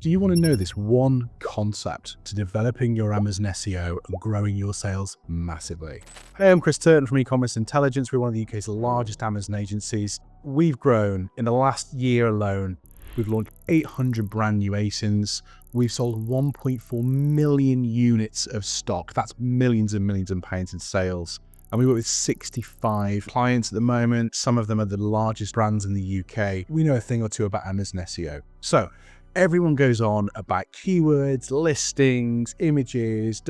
Do you want to know this one concept to developing your Amazon SEO and growing your sales massively? Hey, I'm Chris Turton from E-Commerce Intelligence. We're one of the UK's largest Amazon agencies. We've grown in the last year alone. We've launched 800 brand new ASINs. We've sold 1.4 million units of stock. That's millions and millions of pounds in sales. And we work with 65 clients at the moment. Some of them are the largest brands in the UK. We know a thing or two about Amazon SEO. So everyone goes on about keywords, listings, images,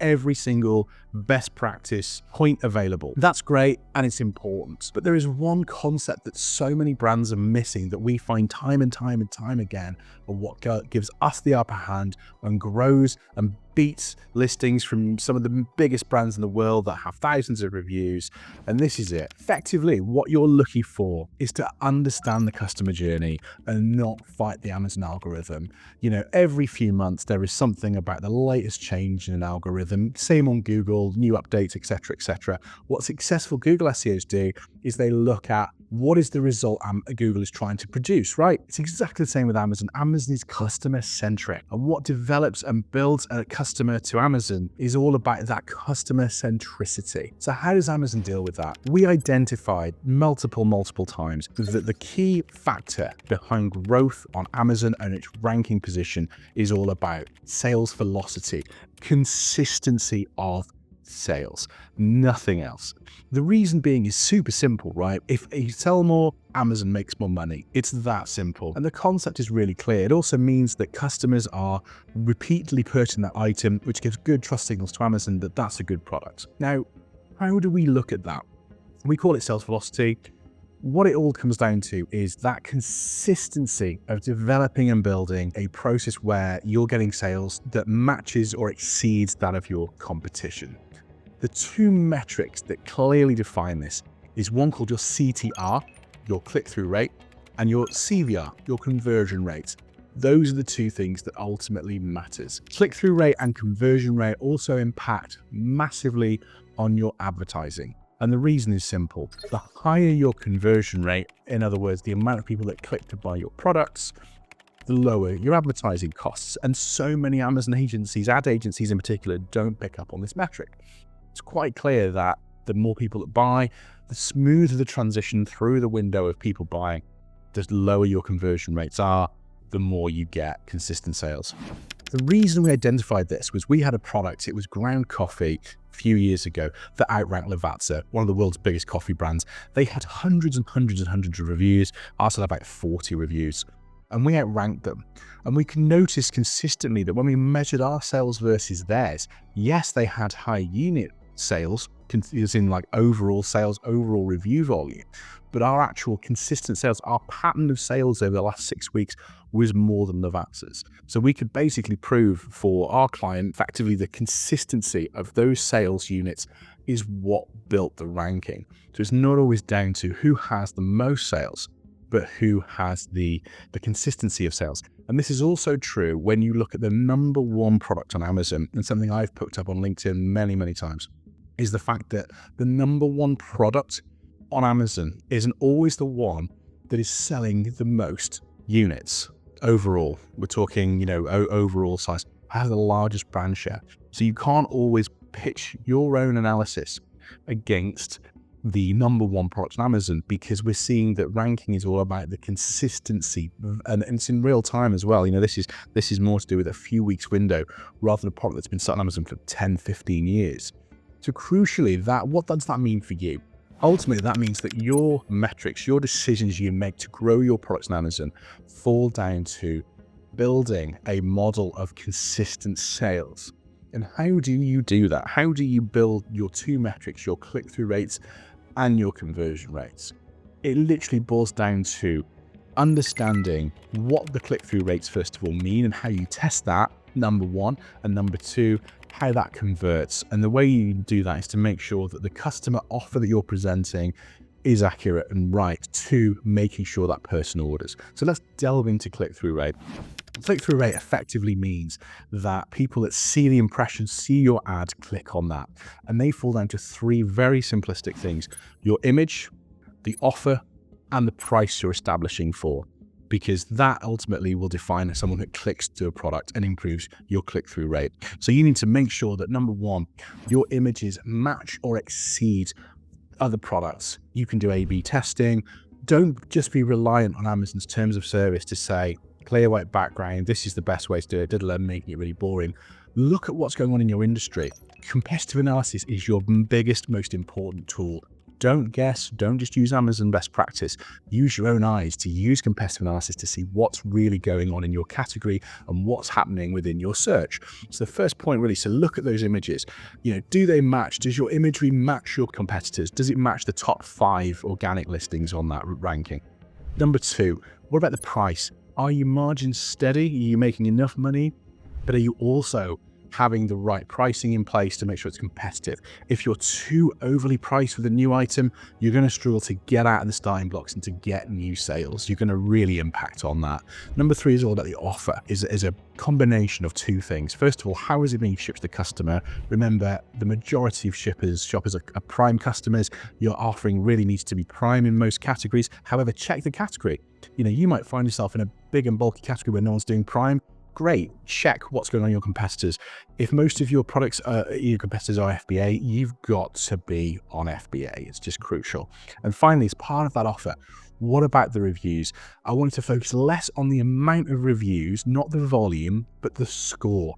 every single best practice point available. That's great and it's important. But there is one concept that so many brands are missing that we find time and time again, of what gives us the upper hand and grows and beats listings from some of the biggest brands in the world that have thousands of reviews. And this is it. Effectively, what you're looking for is to understand the customer journey and not fight the Amazon algorithm. You know, every few months there is something about the latest change in an algorithm. Same on Google, new updates, etc. What successful Google SEOs do is they look at what is the result Google is trying to produce, right? It's exactly the same with Amazon. Amazon is customer centric, and what develops and builds a customer to Amazon is all about that customer centricity. So how does Amazon deal with that? We identified multiple times that the key factor behind growth on Amazon and its ranking position is all about sales velocity, consistency of sales, nothing else. The reason being is super simple, right? If you sell more, Amazon makes more money. It's that simple. And the concept is really clear. It also means that customers are repeatedly purchasing that item, which gives good trust signals to Amazon that that's a good product. Now, how do we look at that? We call it sales velocity. What it all comes down to is that consistency of developing and building a process where you're getting sales that matches or exceeds that of your competition. The two metrics that clearly define this is one called your CTR, your click-through rate, and your CVR, your conversion rate. Those are the two things that ultimately matters. Click-through rate and conversion rate also impact massively on your advertising. And the reason is simple. The higher your conversion rate, in other words, the amount of people that click to buy your products, the lower your advertising costs. And so many Amazon agencies, ad agencies in particular, don't pick up on this metric. It's quite clear that the more people that buy, the smoother the transition through the window of people buying, the lower your conversion rates are, the more you get consistent sales. The reason we identified this was we had a product, it was ground coffee a few years ago that outranked Lavazza, one of the world's biggest coffee brands. They had hundreds of reviews. Ours had about 40 reviews. And we outranked them. And we can notice consistently that when we measured our sales versus theirs, yes, they had high unit sales, as in like overall sales, overall review volume, but our actual consistent sales, our pattern of sales over the last 6 weeks was more than Lavazza's. So we could basically prove for our client effectively the consistency of those sales units is what built the ranking. So it's not always down to who has the most sales, but who has the consistency of sales. And this is also true when you look at the number one product on Amazon, and something I've picked up on LinkedIn many times, is the fact that the number one product on Amazon isn't always the one that is selling the most units overall. We're talking, overall size. I have the largest brand share. So you can't always pitch your own analysis against the number one product on Amazon, because we're seeing that ranking is all about the consistency, and it's in real time as well. This is more to do with a few weeks window rather than a product that's been sat on Amazon for 10-15 years. So crucially, what does that mean for you? Ultimately, that means that your metrics, your decisions you make to grow your products on Amazon fall down to building a model of consistent sales. And how do you do that? How do you build your two metrics, your click-through rates and your conversion rates? It literally boils down to understanding what the click-through rates, first of all, mean and how you test that, number one, and number two, how that converts. And the way you do that is to make sure that the customer offer that you're presenting is accurate and right to making sure that person orders. So let's delve into click-through rate. Click-through rate effectively means that people that see the impression, see your ad, click on that. And they fall down to three very simplistic things: your image, the offer, and the price you're establishing for. because that ultimately will define someone who clicks to a product and improves your click-through rate. So you need to make sure that, number one, your images match or exceed other products. You can do A/B testing. Don't just be reliant on Amazon's terms of service to say, clear white background, this is the best way to do it, making it really boring. Look at what's going on in your industry. Competitive analysis is your biggest, most important tool. Don't guess, don't just use Amazon best practice. Use your own eyes to use competitive analysis to see what's really going on in your category and what's happening within your search. So the first point really, so look at those images. Do they match? Does your imagery match your competitors? Does it match the top 5 organic listings on that ranking? Number 2, what about the price? Are your margins steady? Are you making enough money? But are you also having the right pricing in place to make sure it's competitive? If you're too overly priced with a new item, you're going to struggle to get out of the starting blocks and to get new sales. You're going to really impact on that. Number 3 is all about the offer. Is a combination of 2 things. First of all, how is it being shipped to the customer? Remember, the majority of shoppers are prime customers. Your offering really needs to be prime in most categories. However, check the category. You might find yourself in a big and bulky category where no one's doing prime. Great, check what's going on in your competitors. If most of your products, your competitors are FBA, you've got to be on FBA. It's just crucial. And finally, as part of that offer, what about the reviews? I wanted to focus less on the amount of reviews, not the volume, but the score.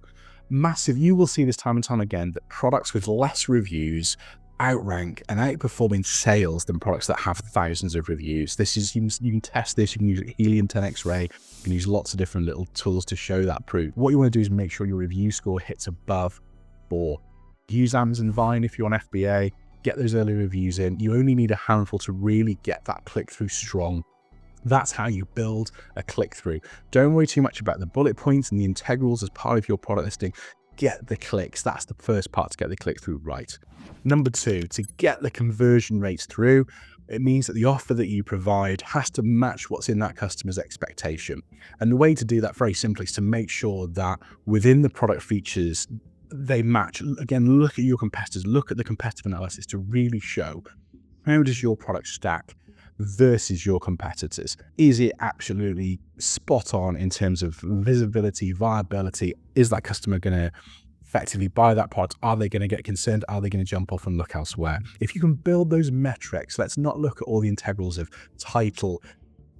Massive. You will see this time and time again that products with less reviews outrank and outperform in sales than products that have thousands of reviews. You can test this. You can use Helium 10 X-ray. You can use lots of different little tools to show that proof. What you want to do is make sure your review score hits above 4. Use Amazon Vine if you're on FBA. Get those early reviews in. You only need a handful to really get that click-through strong. That's how you build a click-through. Don't worry too much about the bullet points and the integrals as part of your product listing. Get the clicks. That's the first part, to get the click-through right. Number 2, to get the conversion rates through, it means that the offer that you provide has to match what's in that customer's expectation. And the way to do that very simply is to make sure that within the product features, they match. Again, look at your competitors, look at the competitive analysis to really show, how does your product stack versus your competitors? Is it absolutely spot on in terms of visibility, viability? Is that customer going to effectively buy that product? Are they going to get concerned? Are they going to jump off and look elsewhere? If you can build those metrics, let's not look at all the integrals of title,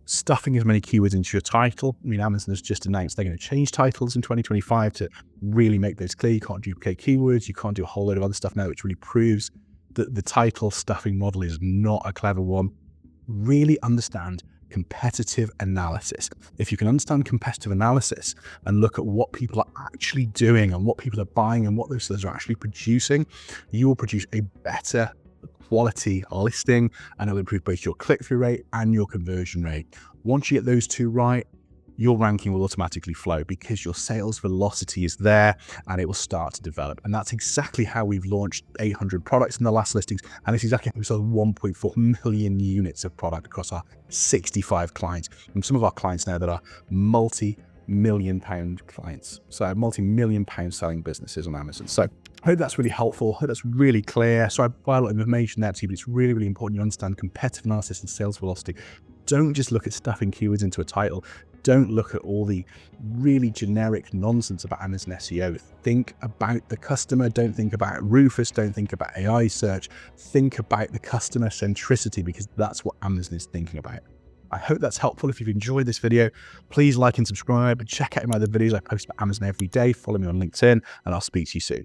stuffing as many keywords into your title. Amazon has just announced they're going to change titles in 2025 to really make those clear. You can't duplicate keywords. You can't do a whole load of other stuff now, which really proves that the title stuffing model is not a clever one. Really understand competitive analysis. If you can understand competitive analysis and look at what people are actually doing and what people are buying and what those sellers are actually producing, you will produce a better quality listing, and it'll improve both your click-through rate and your conversion rate. Once you get those 2 right, your ranking will automatically flow because your sales velocity is there and it will start to develop. And that's exactly how we've launched 800 products in the last listings. And it's exactly how we sold 1.4 million units of product across our 65 clients. And some of our clients now that are multi-million pound clients. So multi-million pound selling businesses on Amazon. So I hope that's really helpful. I hope that's really clear. So I provide a lot of information there to you, but it's really, really important you understand competitive analysis and sales velocity. Don't just look at stuffing keywords into a title. Don't look at all the really generic nonsense about Amazon SEO. Think about the customer. Don't think about Rufus. Don't think about AI search. Think about the customer centricity, because that's what Amazon is thinking about. I hope that's helpful. If you've enjoyed this video, please like and subscribe. Check out my other videos. I post about Amazon every day. Follow me on LinkedIn, and I'll speak to you soon.